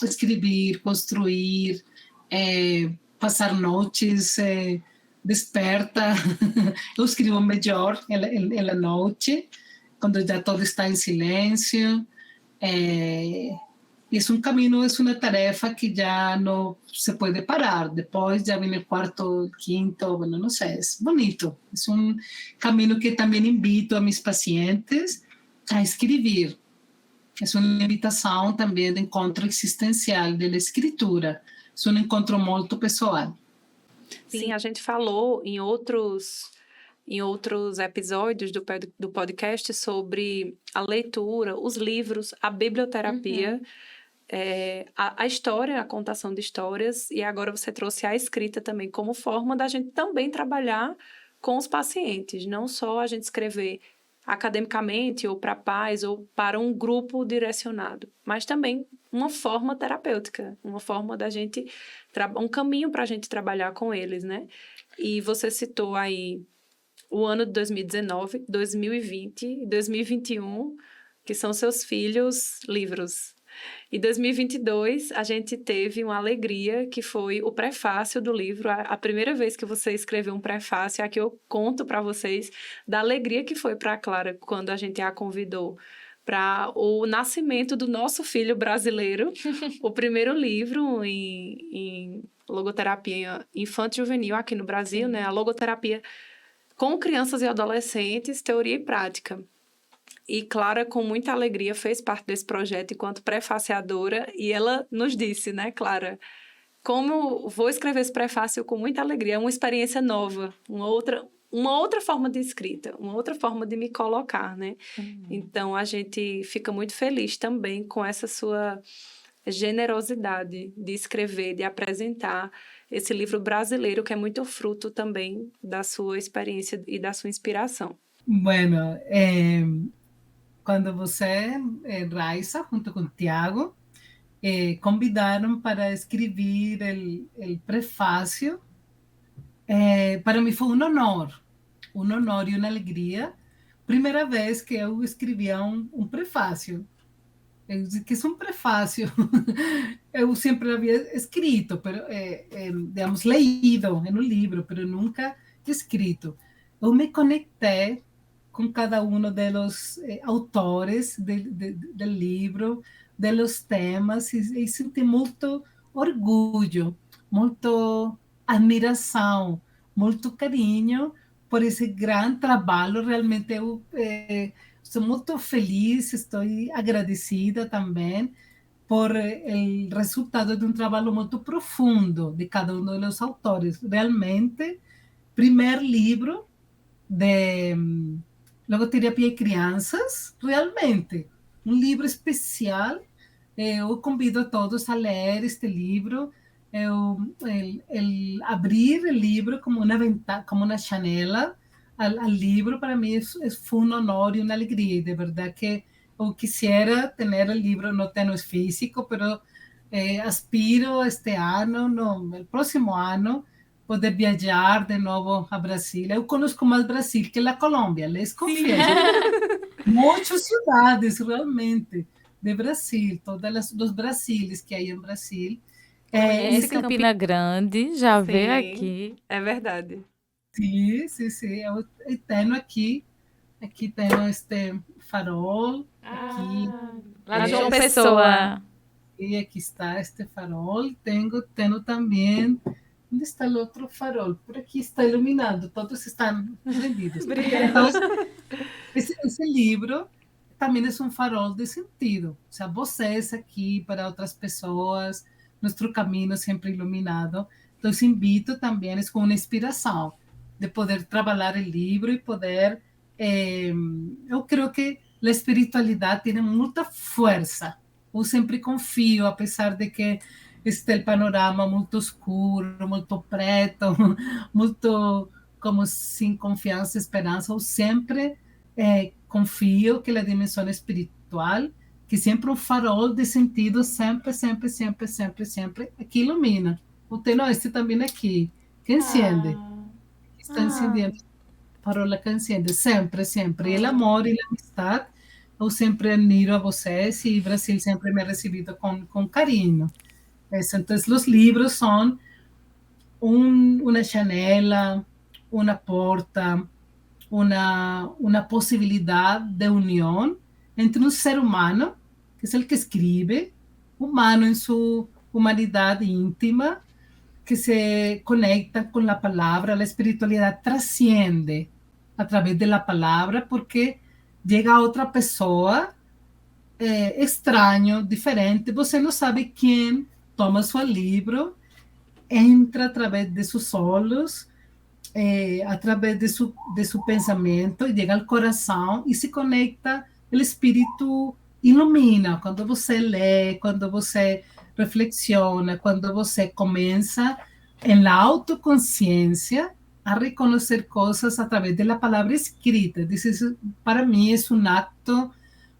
escrever, construir, passar noites desperta. Eu escrevo melhor na noite, quando já todo está em silêncio. É um caminho, é uma tarefa que já não se pode parar. Depois já vem o quarto, quinto, bueno, não sei, é bonito. É um caminho que também invito a meus pacientes a escrever. É uma invitação também de encontro existencial da escritura. É um encontro muito pessoal. Sim, a gente falou em outros episódios do podcast sobre a leitura, os livros, a biblioterapia, a história, a contação de histórias, e agora você trouxe a escrita também como forma da gente também trabalhar com os pacientes, não só a gente escrever academicamente ou para pais ou para um grupo direcionado, mas também uma forma terapêutica, uma forma da gente, um caminho para a gente trabalhar com eles, né? E você citou aí o ano de 2019, 2020 e 2021, que são seus filhos livros. Em 2022, a gente teve uma alegria, que foi o prefácio do livro. A primeira vez que você escreveu um prefácio, aqui eu conto para vocês da alegria que foi para a Clara quando a gente a convidou para o nascimento do nosso filho brasileiro, o primeiro livro em logoterapia infanto-juvenil aqui no Brasil, né? A logoterapia com crianças e adolescentes, teoria e prática. E Clara, com muita alegria, fez parte desse projeto enquanto prefaciadora, e ela nos disse, né, Clara, como vou escrever esse prefácio com muita alegria, é uma experiência nova, uma outra forma de escrita, uma outra forma de me colocar, né? Então, a gente fica muito feliz também com essa sua generosidade de escrever, de apresentar esse livro brasileiro, que é muito fruto também da sua experiência e da sua inspiração. Bueno, quando você, Raisa, junto com Tiago, convidaram para escrever o prefácio, para mim foi um honor e uma alegria. Primeira vez que eu escrevia um prefácio. Eu disse que é um prefácio. Eu sempre havia escrito, digamos, leído em um livro, mas nunca escrito. Eu me conectei com cada um dos autores do livro, dos temas, e senti muito orgulho, muito admiração, muito carinho por esse grande trabalho. Realmente eu estou muito feliz, estou agradecida também por o resultado de um trabalho muito profundo de cada um dos autores. Realmente, primeiro livro de logoterapia e crianças, realmente, um livro especial. Eu convido a todos a ler este livro. Abrir o livro como uma ventana, como uma janela ao livro, para mim foi um honor e uma alegria. De verdade que eu quisiera ter o livro, não tenho físico, mas aspiro este ano, no próximo ano, poder viajar de novo a Brasil. Eu conozco mais Brasil que a Colômbia, les confieso. Muitas cidades, realmente, de Brasil, todos os Brasiles que há em Brasil. Esse Campina Grande, já Sim, veio aqui. É verdade. Sim, sim, sim. Eu tenho aqui tenho este farol, aqui. Lá de João Pessoa. E aqui está este farol. Tenho também. Onde está o outro farol? Por aqui está iluminado, todos estão prendidos. Então, esse livro também é um farol de sentido. Ou seja, vocês aqui, para outras pessoas, nosso caminho sempre iluminado. Então, invito também, é com uma inspiração de poder trabalhar o livro e poder. Eu creio que a espiritualidade tem muita força. Eu sempre confio, apesar de que este panorama muito escuro, muito preto, muito como sem confiança, esperança. Eu sempre confio que a dimensão espiritual, que sempre um farol de sentido, sempre, sempre, sempre, sempre, sempre, aqui ilumina. Eu tenho este também aqui, que encende. Está encendendo. Parola que encende, sempre, sempre. E o amor e a amistade, eu sempre admiro a vocês, e o Brasil sempre me ha recebido com carinho. Então, os livros são uma janela, uma porta, uma possibilidade de união entre um ser humano, que é o que escreve, humano em sua humanidade íntima, que se conecta com a palavra. A espiritualidade trasciende a través da palavra, porque chega a outra pessoa, estranho, diferente, você não sabe quem toma seu livro, entra através de seus olhos, através de seu pensamento, e chega ao coração e se conecta. O espírito ilumina quando você lê, quando você reflexiona, quando você começa em la autoconsciência a reconhecer coisas através da palavra escrita. Para mim, é um acto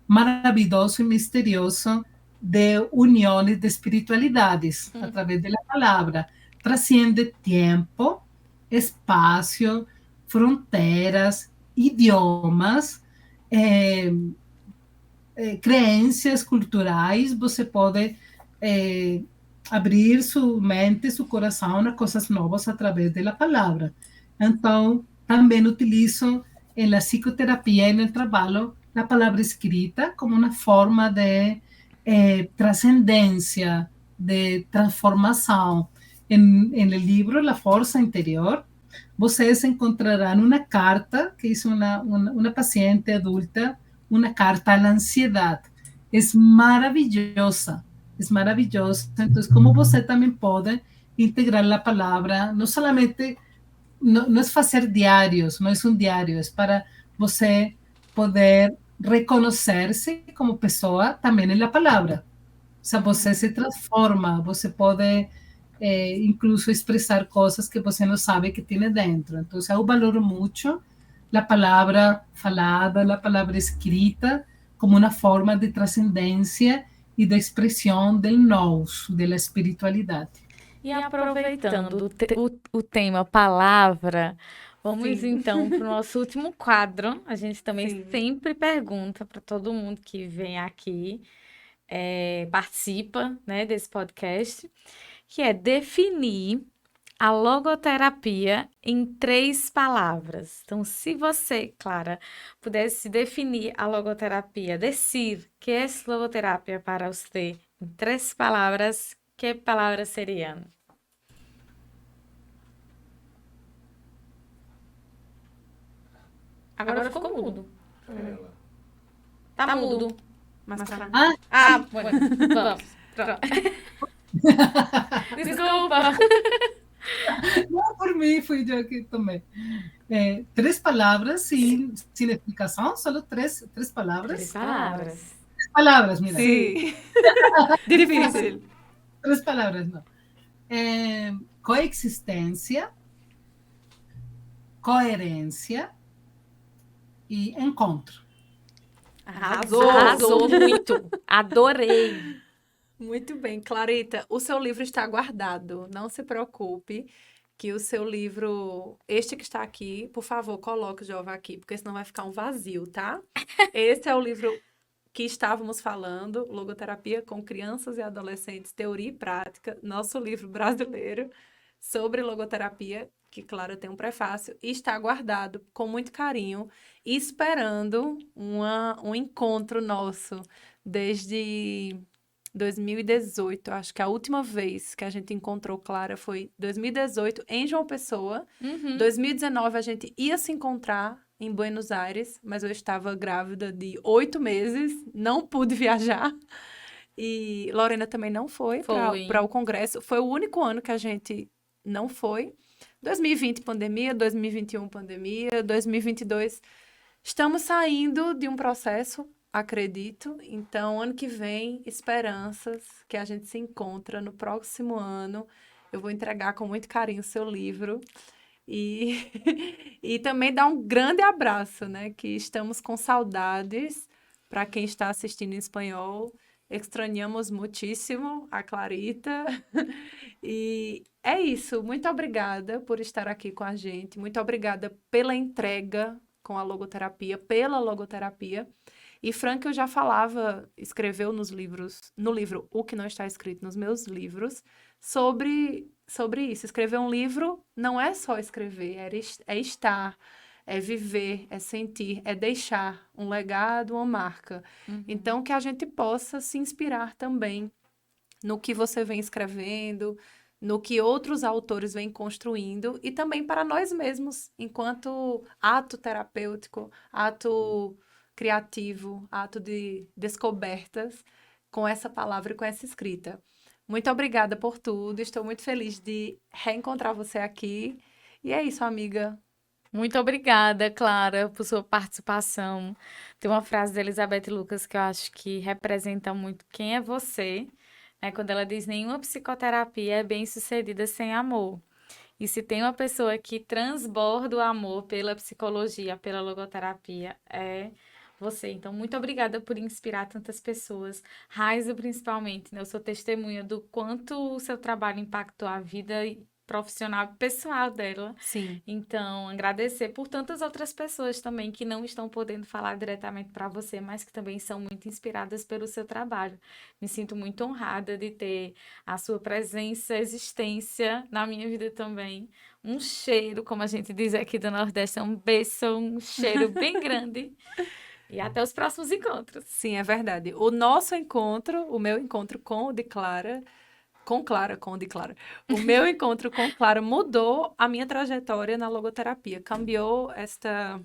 maravilhoso e misterioso de uniões de espiritualidades através da palavra. Trasciende tempo, espaço, fronteiras, idiomas. crenças culturais, você pode abrir sua mente, seu coração a coisas novas através da palavra. Então, também utilizo na psicoterapia e no trabalho a palavra escrita como uma forma de trascendência, de transformação. En el libro La Força Interior, vocês encontrarão uma carta que hizo uma paciente adulta, uma carta à ansiedade. É maravilhosa, é maravilhosa. Então, como você também pode integrar a palavra, não somente, não é fazer diários, não é um diário, é para você poder reconhecer-se como pessoa também na palavra. O sea, você se transforma, você pode incluso expressar coisas que você não sabe que tem dentro. Então, eu valoro muito a palavra falada, a palavra escrita, como uma forma de transcendência e de expressão do nós, da espiritualidade. E aproveitando o tema palavra, vamos Sim. então para o nosso último quadro. A gente também Sim. sempre pergunta para todo mundo que vem aqui, participa, né, desse podcast, que é definir a logoterapia em 3 palavras. Então, se você, Clara, pudesse definir a logoterapia, decir que é logoterapia para você em 3 palavras, que palavras seriam? Agora ficou mudo. Tá mudo. Mas pra... Bueno, vamos. Pronto. Desculpa. Não, por mim, fui eu que tomei. 3 palavras sem explicação, só três palavras. 3 palavras. 3 palavras, mira. Sim. Difícil. 3 palavras, não. Coexistência, coerência e encontro. Arrasou muito. Adorei. Muito bem, Clarita, o seu livro está guardado. Não se preocupe que o seu livro, este que está aqui, por favor, coloque o Jeová aqui, porque senão vai ficar um vazio, tá? Esse é o livro que estávamos falando, Logoterapia com Crianças e Adolescentes, Teoria e Prática, nosso livro brasileiro sobre logoterapia, que, claro, tem um prefácio, e está guardado com muito carinho, esperando um encontro nosso desde 2018. Acho que a última vez que a gente encontrou Clara foi 2018 em João Pessoa. 2019 a gente ia se encontrar em Buenos Aires, mas eu estava grávida de 8 meses, não pude viajar. E Lorena também não foi para o congresso. Foi o único ano que a gente não foi. 2020 pandemia, 2021 pandemia, 2022 estamos saindo de um processo, acredito. Então, ano que vem, esperanças que a gente se encontra no próximo ano. Eu vou entregar com muito carinho o seu livro. E também dar um grande abraço, né? Que estamos com saudades para quem está assistindo em espanhol. Extrañamos muitíssimo a Clarita. E é isso. Muito obrigada por estar aqui com a gente. Muito obrigada pela entrega com a logoterapia, pela logoterapia. E Frank, eu já falava, escreveu no livro O Que Não Está Escrito nos Meus Livros, sobre isso. Escrever um livro não é só escrever, é estar, é viver, é sentir, é deixar um legado, uma marca. Então, que a gente possa se inspirar também no que você vem escrevendo, no que outros autores vêm construindo e também para nós mesmos, enquanto ato terapêutico, ato criativo, ato de descobertas com essa palavra e com essa escrita. Muito obrigada por tudo, estou muito feliz de reencontrar você aqui. E é isso, amiga. Muito obrigada, Clara, por sua participação. Tem uma frase da Elizabeth Lucas que eu acho que representa muito quem é você, né? Quando ela diz: nenhuma psicoterapia é bem-sucedida sem amor. E se tem uma pessoa que transborda o amor pela psicologia, pela logoterapia, é você. Então, muito obrigada por inspirar tantas pessoas. Raiza, principalmente, né? Eu sou testemunha do quanto o seu trabalho impactou a vida profissional e pessoal dela. Sim. Então, agradecer por tantas outras pessoas também que não estão podendo falar diretamente para você, mas que também são muito inspiradas pelo seu trabalho. Me sinto muito honrada de ter a sua presença, existência na minha vida também. Um cheiro, como a gente diz aqui do Nordeste, um beijo, um cheiro bem grande. E até os próximos encontros. Sim, é verdade. O nosso encontro, o meu encontro com o de Clara, com o de Clara. O meu encontro com Clara mudou a minha trajetória na logoterapia, cambiou esta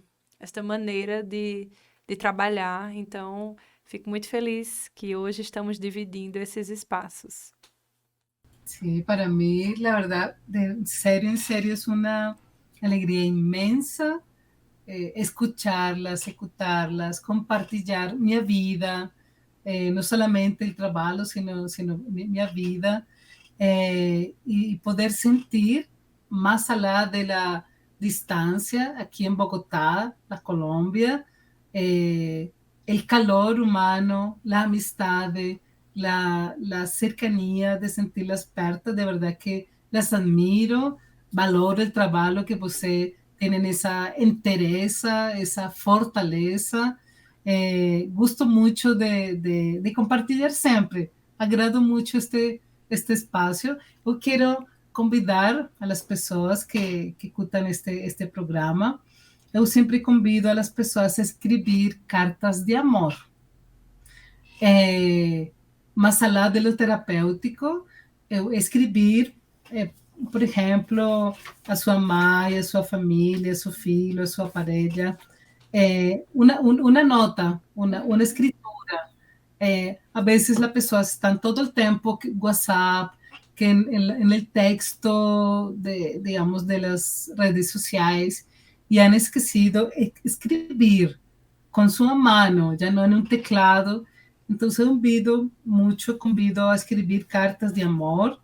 maneira de trabalhar. Então, fico muito feliz que hoje estamos dividindo esses espaços. Sí, para mí, la verdad, en serio, es una alegría inmensa escucharlas, ejecutarlas, compartir mi vida, no solamente el trabajo, sino mi vida, y poder sentir más allá de la distancia aquí en Bogotá, la Colombia, el calor humano, la amistad, la cercanía de sentirlas perto, de verdad que las admiro, valoro el trabajo que você tienen esa entereza, esa fortaleza. Gusto mucho de compartir siempre. Agrado mucho este espacio. Yo quiero convidar a las personas que escuchan este programa. Eu sempre convido a las pessoas a escrever cartas de amor. Más allá de lo terapêutico, eu escrever, por exemplo, a sua mãe, a sua família, a seu filho, a sua parella, uma nota, uma escritura. A veces a pessoa está todo o tempo WhatsApp, que en el texto, digamos, de las redes sociais, e han esquecido escrever com sua mão, já não em um teclado. Então, eu convido a escrever cartas de amor.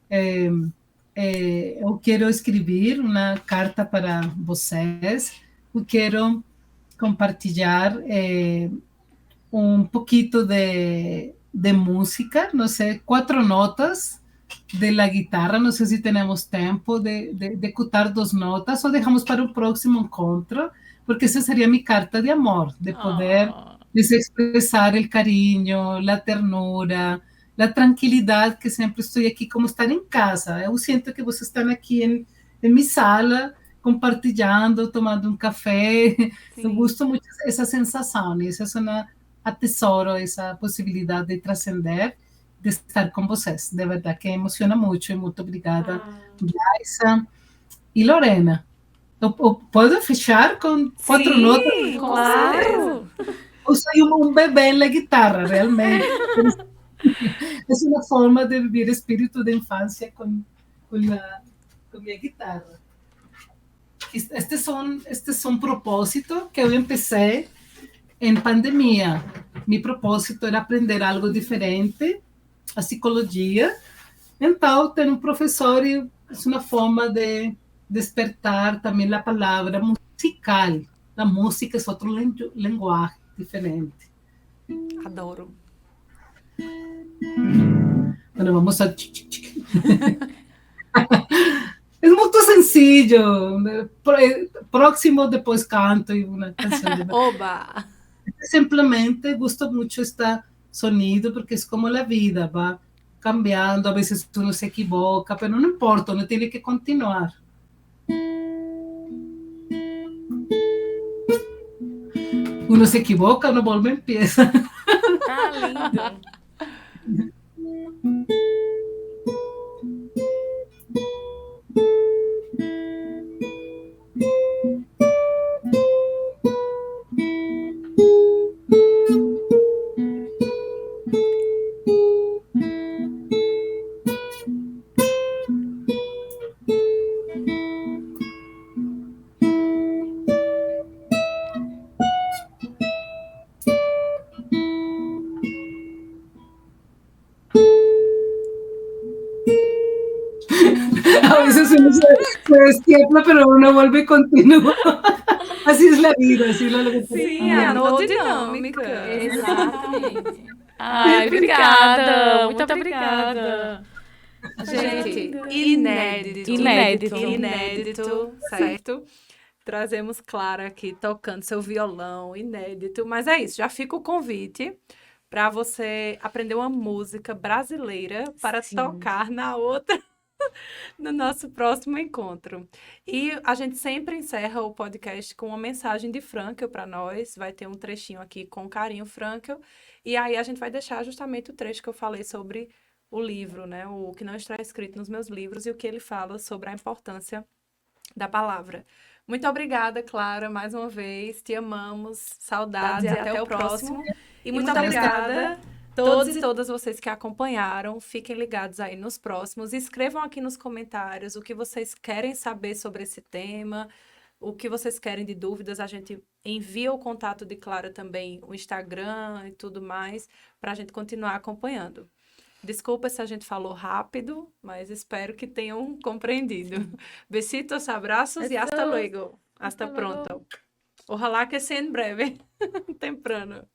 Eu quero escrever uma carta para vocês. Eu quero compartilhar um pouquinho de música, não sei, 4 notas de la guitarra. Não sei se temos tempo de escutar 2 notas ou deixamos para o próximo encontro, porque essa seria minha carta de amor, de poder expressar o carinho, a ternura, a tranquilidade, que sempre estou aqui como estar em casa. Eu sinto que vocês estão aqui em minha sala, compartilhando, tomando um café. Sim. Eu gosto muito dessa sensação, isso é atesoro essa possibilidade de transcender, de estar com vocês. De verdade que emociona muito. E muito obrigada, Raissa e Lorena. Eu posso fechar com 4 notas? Claro! Eu sou um bebê na guitarra, realmente. É uma forma de viver espírito de infância com minha guitarra. Este é um propósito que eu empecé em pandemia. Meu propósito era aprender algo diferente, a psicologia. Então, ter um professor é uma forma de despertar também a palavra musical. A música é outro linguagem diferente. Adoro. Bueno, vamos a... É muito sencillo. Próximo, depois canto uma canção. Oba! Simplesmente gosto muito deste sonido, porque é como a vida, vai cambiando. A vezes uno se equivoca, mas não importa, uno tem que continuar. Uno se equivoca, uno vuelve y empieza. Tá lindo. A veces uno se despierta, pero uno vuelve y continúa. Así es la vida, así es la vida. Sim, é a dinâmica. Exatamente. Ai, obrigada. Muito obrigada. Gente, inédito, certo? Trazemos Clara aqui tocando seu violão, inédito. Mas é isso, já fica o convite para você aprender uma música brasileira para Sim. tocar na outra, no nosso próximo encontro. E a gente sempre encerra o podcast com uma mensagem de Frankl para nós. Vai ter um trechinho aqui com carinho, Frankl. E aí a gente vai deixar justamente o trecho que eu falei sobre o livro, né? O que não está escrito nos meus livros e o que ele fala sobre a importância da palavra. Muito obrigada, Clara, mais uma vez. Te amamos. Saudades e até o próximo. E muito obrigada a todos e todas vocês que acompanharam. Fiquem ligados aí nos próximos. Escrevam aqui nos comentários o que vocês querem saber sobre esse tema, o que vocês querem de dúvidas. A gente envia o contato de Clara também, o Instagram e tudo mais, para a gente continuar acompanhando. Desculpa se a gente falou rápido, mas espero que tenham compreendido. Besitos, abraços y hasta luego. Hasta pronto. Ojalá que sea en breve, temprano.